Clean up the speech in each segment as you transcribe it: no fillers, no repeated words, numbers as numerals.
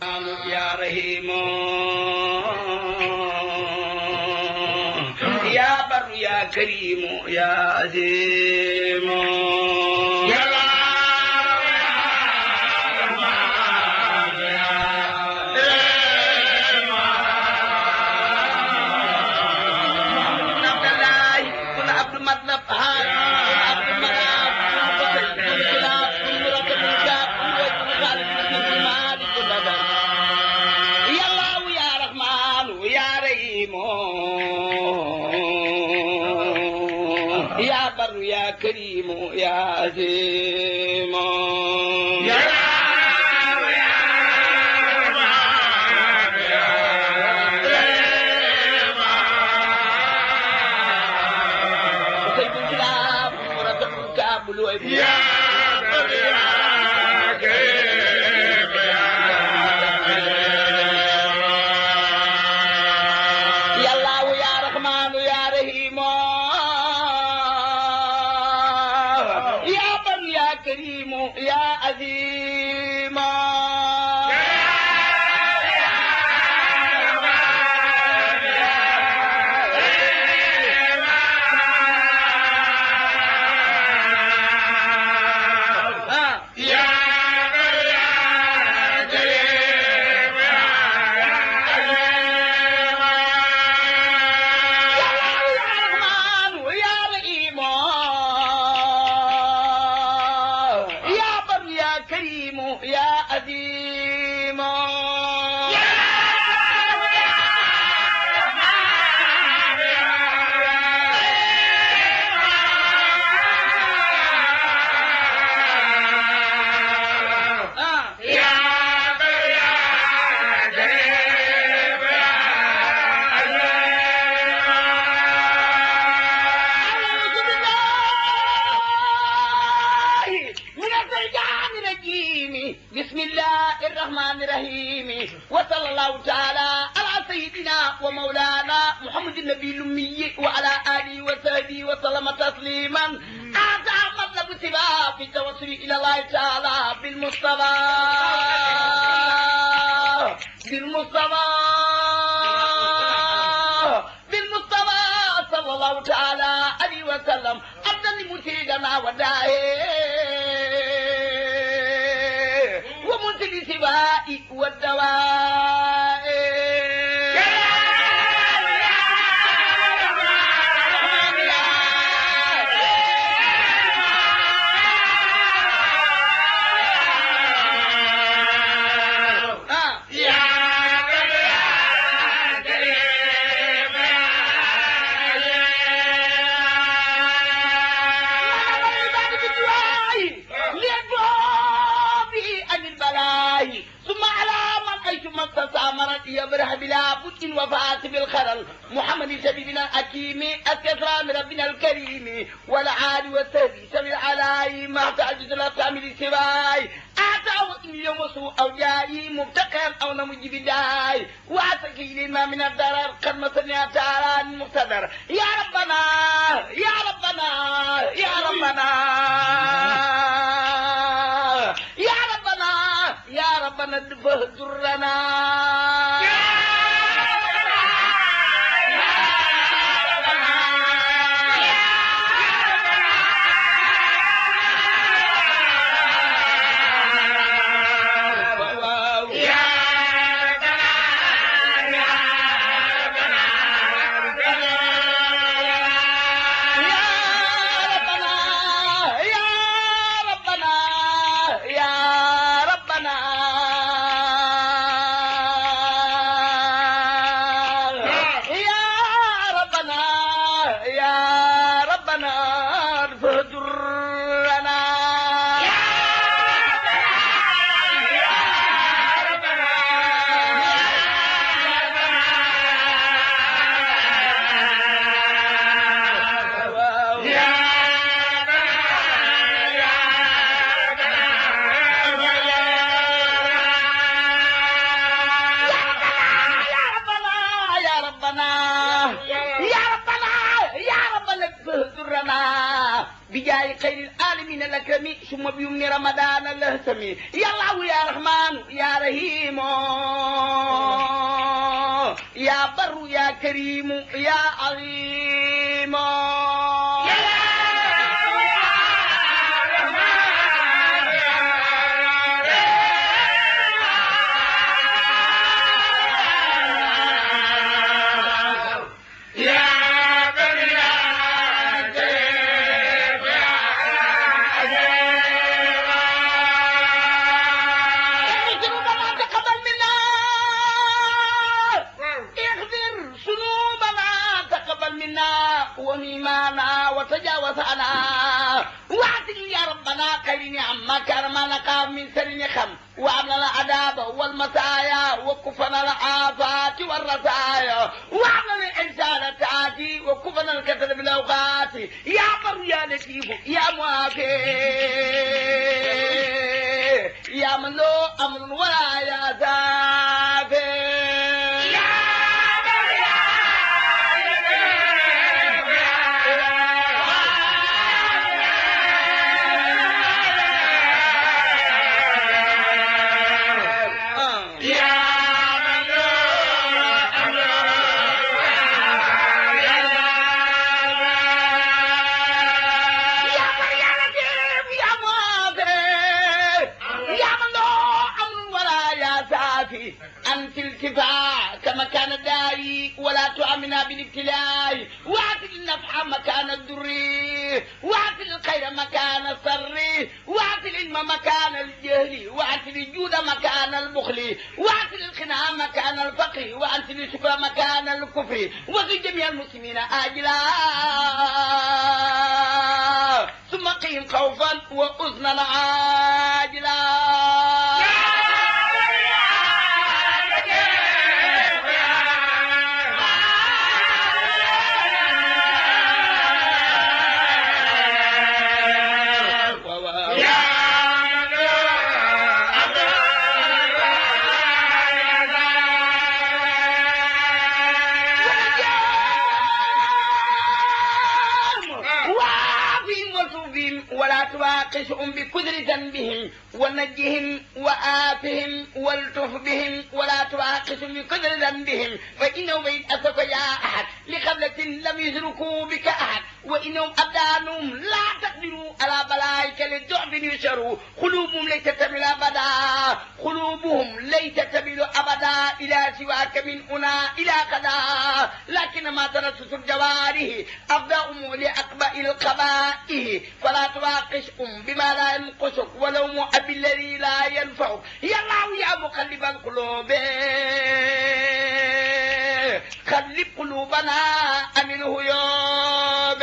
يا رحيم يا بر يا كريم يا عظيم يا بر يا كريم يا عظيم يا بسم الله الرحمن الرحيم وصلى الله تعالى على سيدنا ومولانا محمد النبي الأمي وعلى آله وصحبه وسلم تسليما هذا مطلب سبا في التوسل إلى الله تعالى بالمصطفى صلى الله تعالى عليه وسلم أبدا لمسيدنا وداعي ومنتج سباء والدواء يبرح بلا بد وفات بالخلل محمد سيدنا الحكيم الكثرى من ربنا الكريم والعال والسهدي سمي العلاي ما تعجز لا تعمل سواي أعطاه إن يوم سوء أو جاي مبتقر أو نمج بداي وأعتقي ما من الضرر قد مسني تعالى المقتدر يا ربنا يا ربنا يا ربنا يا ربنا يا ربنا ادفه درنا بجاي خير العالمين الأكرم ثم بيوم رمضان الهتمي يا الله يا رحمن يا رحيم كريم يا عظيم وميمانا وتجاوز عنا وعدل يا ربنا قلني عما كان ما نقام من سر خم وعملنا العذاب والمسايا وكفنا العافات والرزايا وعملنا الإنسان تاتي وكفنا الكسل بالأوقات يا بر يا لطيف يا موافي يا من له أمر ولا يا زافي أنت الكفاء كما كان الداعي ولا تؤمنا بالابتلاء واعطي النفع مكان الضر واعطي الخير مكان السر واعطي العلم مكان الجهل واعطي الجود مكان البخل واعطي الغنى مكان الفقر واعطي الشكر مكان الكفر وفي جميع المسلمين آجلا ثم قهم خوفا وأذنا عاجلا ولا تواقشهم بكدر ذنبهم ونجهم وآتهم والتف بهم ولا تواقشهم بكدر ذنبهم فإنهم إن أسف يا أحد لقبلة لم يشركوا بك أحد وإنهم أبدانهم لا تقدروا على بلائك للضعف يشروا قلوبهم ليست تميل أبدا قلوبهم ليست تميل أبدا إلى سواك من هنا إلى قدا لكن ما تنسس الجوارح أبدأهم لأقبأ القبائه فلا تواقشهم بما لا ينقصك ولو مؤب الذي لا ينفعك يا الله يا مقلب القلوب قلب قلوبنا أمنه يوب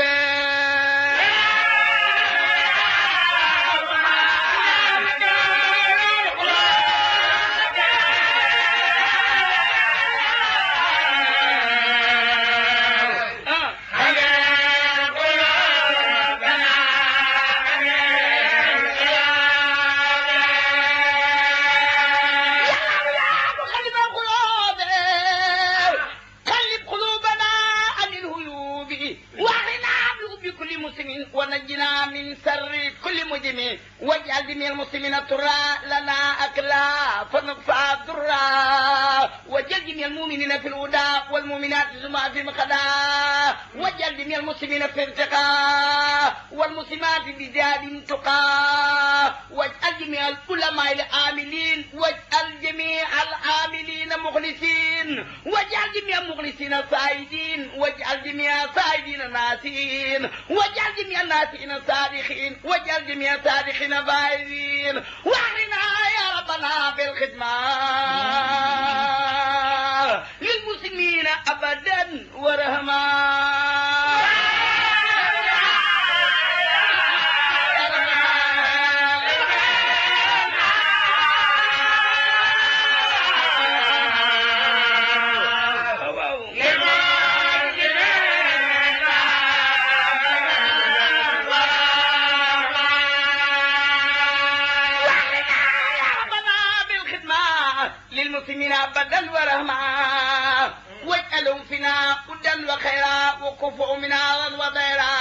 ونجنا من سر كل مجرم واجعل جميع المسلمين ترى لنا أكلا فنقفع الضرا واجعل جميع المؤمنين في الهدى والمؤمنات زماء في مقدا واجعل جميع المسلمين في ارتقاء والمسلمات بزاد تقى واجعل جميع العلماء العاملين واجعل جميع العاملين مخلصين واجعل جميع المخلصين سعيدين واجعل جميع سعيدين ناسين واجعل جميع الناسين صادقين واجعل جميع صادقين فائزين واغننا يا ربنا بالخدمة للمسلمين أبدا ورحمة للمسلمين أبدا ورحمة واجعلهم فينا هدى وخيرا وكفوا منا وضيرا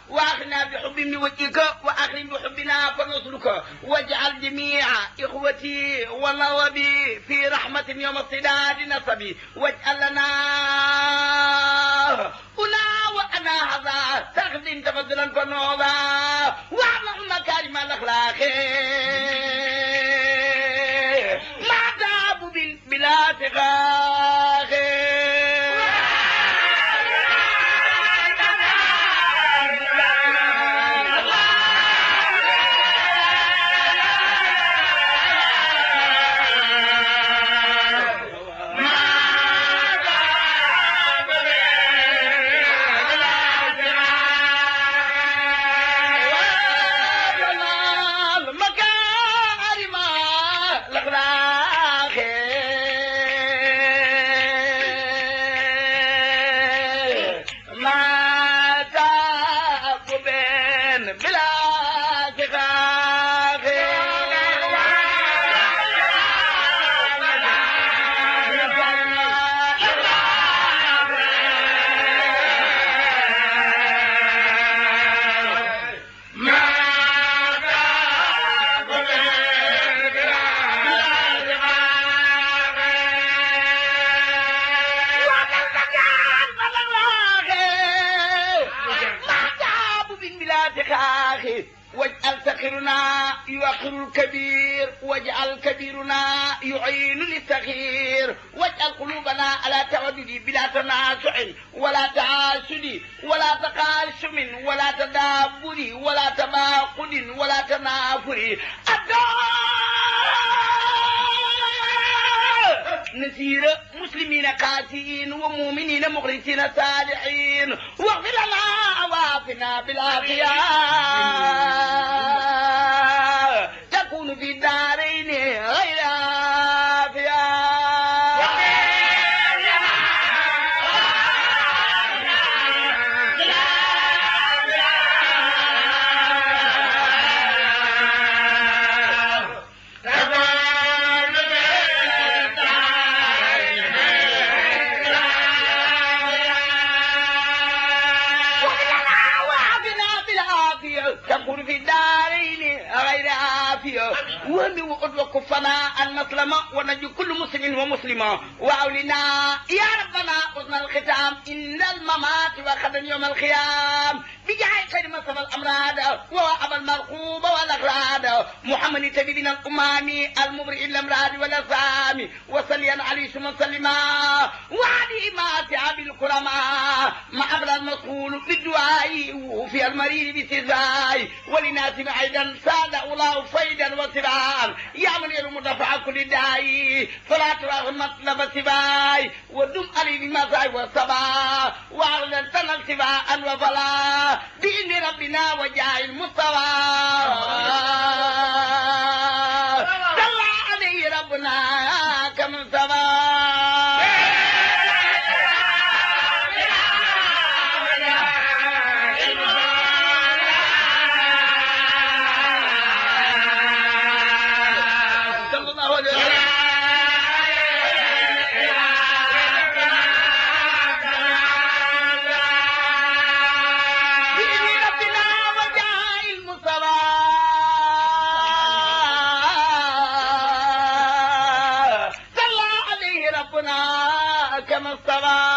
واخرنا بحب من وجهك واخرنا بحبنا فنصلك واجعل جميع اخوتي ونوبي في رحمة يوم الصداد نصبي واجعل لنا أنا وأنا هذا تخدم تفضلا فنوضا واعمل مكارم الأخلاق ما تعب بلا تغاغ واجعل فقيرنا يؤخر الكبير واجعل كبيرنا يعين للصغير واجعل قلوبنا على تودد بلا تنازع ولا تعاسد ولا تقاسم ولا تدابر ولا تباقد ولا تنافر نسير مسلمين قاسين ومؤمنين مخلصين صالحين واغفر لنا وعافنا بالعافية تكون في الدارين غير عافية تكون في الدارين غير عافية وهمي وقد وكفنا المسلمة ونجي كل مسلم ومسلمة وأولنا يا ربنا حسن الختام إن الممات وخد يوم الخيام بجاه خير مصطفى الأمراض وأبا المرخوب والأغراض محمد تبيبنا الأمامي المبرئ الأمراض والأسام وصليا عليه ثم سلما وعلي ما سعاب الكرماء ما أبلى المسؤول بالدعاء وفي المريض بسزاي ولناس أيضا ساد الله فيدا وسبعان يعمل المدفع كل داعي فلا تراه مطلب سباي ودم علي بمساي والصبا وأعلن تنل سباء وفلا بإذن ربنا وجاه المستوى صلى عليه ربنا كما سبا كما استوى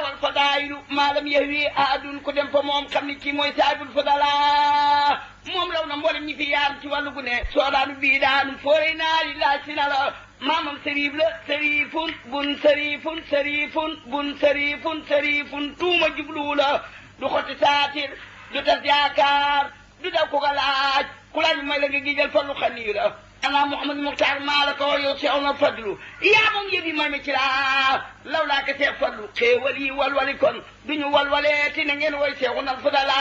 wal fadaayilu maalam yahwi ahadun ku dem fa moom xam ni kii mooy saahibul fadala moom raw na mboolem ñi fi yaar ci wàllu gu ne soodaanu bii daanu fooree naari laaj si na la maamam sëriif la sëriifun bun sëriifun sëriifun bun sëriifun sëriifun tuuma jubluwu la du xotti saatir du tas yaakaar du daw ku ko laaj ku laaj bi may la nga gijal fallu xaniyu la ana Mouhamad Muxtaar maa la ko yow si aw na fadlu yaa moom yëf yi may mi ci laa law laa ko seex fadlu xéewal yi walwali kon duñu walwalee ti na ngeen woy seexu nal fadala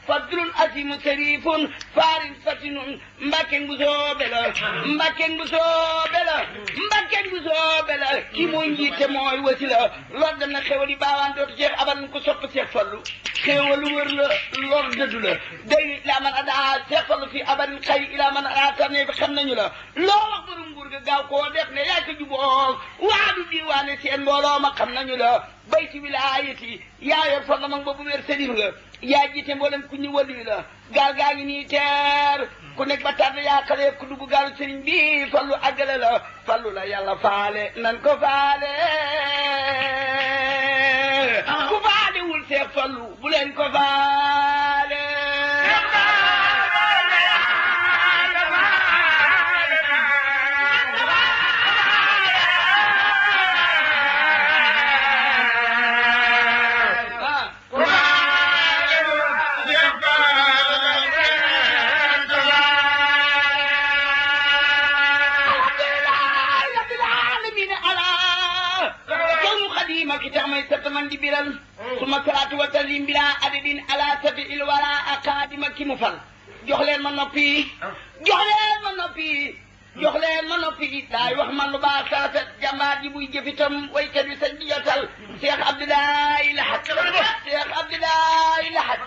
fadlun asimu sharifun farin fatinun mbakken bu soobe la mbakken bu soobe la mbakken bu soobe la kii mooy njiite mooy wasi la lor dem na xéewal yi baawaan dootu seex abadan ko sopp seex fallu xéewalu wër la lor dëddu la day ilaa man adaa seex fallu fi abadan xay ilaa man adaa tarne bi xam nañu la loo wax borom nguur ga gaaw koo def ne yaa ko juboo waadu diwaane seen mbooloo ma xam nañu la bayti wilaayati yaa yor fa nga mag boobu wér sëriñ nga yaa jiite mboolem ku ñu wàllu la gaal gaa ngi nii teer ku nekk ba tànn yaa xale ku dugg gaalu sëriñ bi fallu àggale la fallu la yàlla faale nan ko faale ku faale wul seex fallu bu leen ko faale man di biral suma salaatu wa taslim bila adadin ala sabi il wara aqadima ki mu fal jox leen ma noppi jox leen ma noppi jox leen ma noppi daay wax man lu baax sarafet jàmbaar ji buy jëfitam waykat bi sañ di jotal Cheikh Abdoulaye Lahat Cheikh Abdoulaye Lahat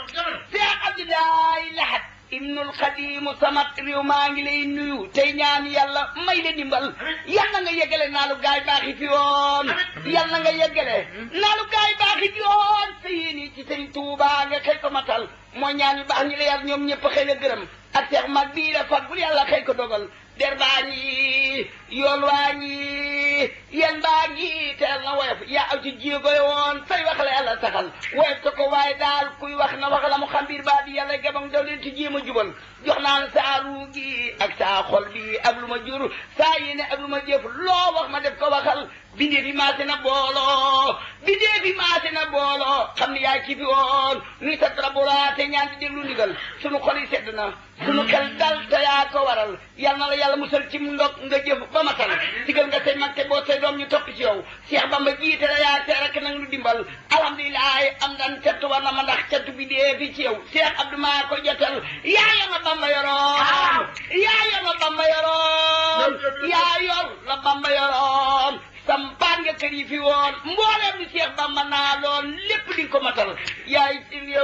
Cheikh Abdoulaye Lahat ibnul xadimu samat réew maa ngi lay nuyu tey ñaan yàlla may la dimbal yal na nga yeggale naalu gaay baaxi fi yoon yal na nga yeggale naalu gaay baaxi fi yoon sa yéeni ci sëñ Tuuba nga xëy ko matal mooy ñaan yu baax ñi la yar ñoom ñëpp xëy la gërëm ak seex mag bii la fag bul yàlla xëy ko dogal der baa ngi yoon waa ngi yen baa ngi teel na woyof yaa aw ci jéego woon say wax la yàlla saxal woyof te ko waaye daal kuy wax na wax la mu xam biir baa di yàlla gabam daw leen ci jéem a jubal jox naa la saa ruu gi ak saa xol bi ak lu ma jur saa yéene ak lu ma jëf loo wax ma def ko waxal bindee fi maase na booloo bindee fi maase na booloo xam ne yaa ci fi woon nuy sa trabora te ñaan di déglu ndigal sunu xol yi sedd na sunu xel dal te yaa ko waral yal na la yàlla musal ci ndog nga jëf ba matal digal nga say mag te boo say doom ñu topp ci yow Cheikh Bamba jiite la yaa tee rek nag lu dimbal alhamdulilah am dan cant war na ma ndax cant bi dee fi ci yow Cheikh Abdou maa ko jotal yaa yor la Bamba yoroon yaa yor la Bamba yoroon yaa yor la Bamba yoroon sampaan nga kër yi fi woon mboolem lu Cheikh Bamba naa loon lépp di nga ko matal yaay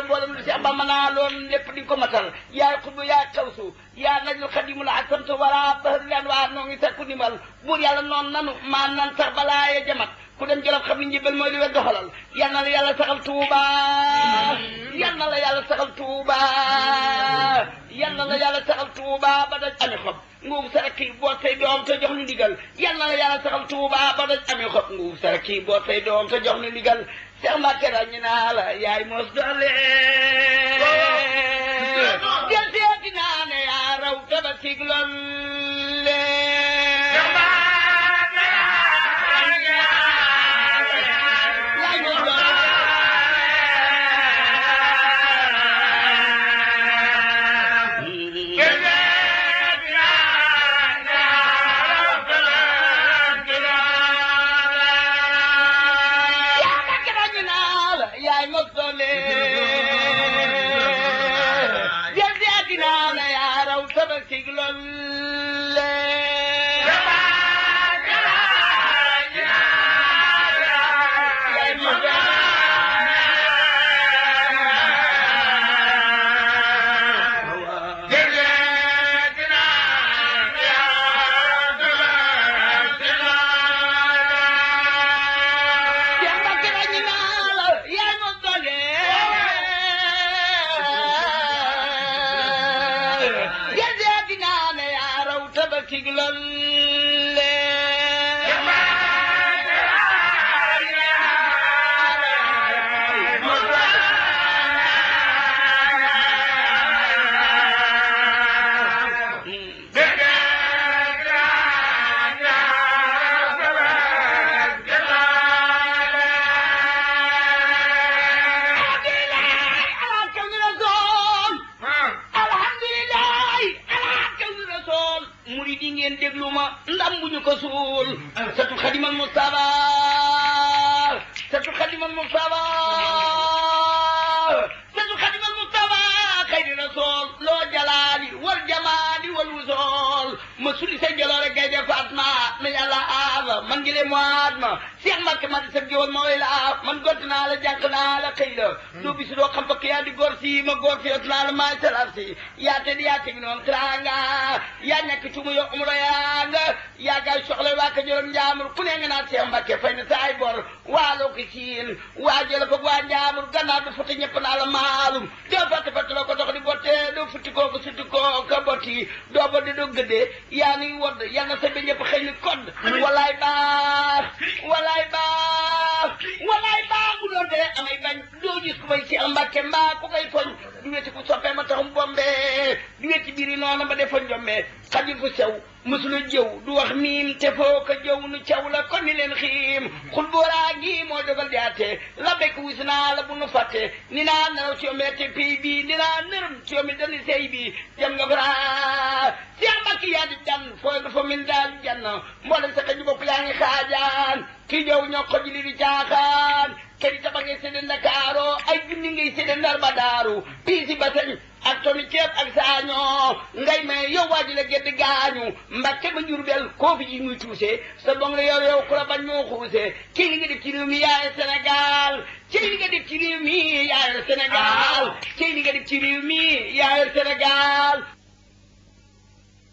mboolem lu Cheikh Bamba naa loon lépp di nga ko matal yaay xutbu yaay xawsu yaa najul xadimul asamtu wala bahru leen waa noo ngi sakku ndimbal buur yàlla noonu nanu maa nan sax balaa ya jamat ku dem jolof xam ni njëbal mooy li wet doxalal yal na la yàlla saxal Tuuba yal na la yàlla saxal Tuuba yal na la yàlla saxal Tuuba ba daj ami xob nguuf sa rakk yi boot say doom te jox nu ndigal yal na la yàlla saxal Tuuba ba daj ami xob nguuf sa rakk yi boot say doom te jox nu ndigal Seex Mbàkke ràññi naa la yaay mos doole jël seeti naa ne yaa raw taba sigloon jëlee mois ma Cheikh Mbacke ma di sa géwal ma way la man gott naa la jànq naa la xëy la doo bisu doo xam fakk yaa di góor si ma góor si yot naa la maay salar si yaa te di yaa tegi noonu tranga yaa ñàkk tuuma yow umro yaa nga yaa gaay soxla waa ka jëloon njaamur ku ne nga naa Cheikh Mbacke fay na saay bor waaloo ko siin waa jëla foog waa njaamur gannaaw du futti ñëpp naa la maalum doo fàtte fàtte loo ko dox di botte doo futti koo ko sutti koo ka botti doo bodde doo gëddee yaa ngi wodd yaa nga sebe ñëpp xëy ni kodd walaay baax walaay baax walaay baax bu doon tere amay bañ doo gis ku may Cheikh Mbacke mbaa ku koy foñ du weti ku soppee ma taxum bombe du weti biiri noonu ma defa njombe xajul fu sew mësula jëw du wax miim te foo ko jëw nu caw la kon ni leen xiim xul booraa gi moo dogal diyaate la bekk wis naa la bu nu fàtte ni naa naraw ci yombe te pay bi ni naa nërëm ci yombe dani sey bi jam nga bara Cheikh Mbacke yaa di jann fooy dafa min daal jann mboolem sa xëj bopp yaa ngi xaajaan ki jow ñoo ko ji li di caaxaan kedi taba ngay sédde Ndakaaro ay junni ngay sédde Ndar ba daaru piisi basañ ak toni ceeb ak saañoo ngay may yow waa ji la gedd gaañu Mbacke ba Jurbel koo fi ji muy tuuse sa bong la yow ku la bañ moo xuuse ci li nga def ci réew mi yaay Sénégal ci li nga def ci réew mi yaay Sénégal ci li nga def ci réew mi yaay Sénégal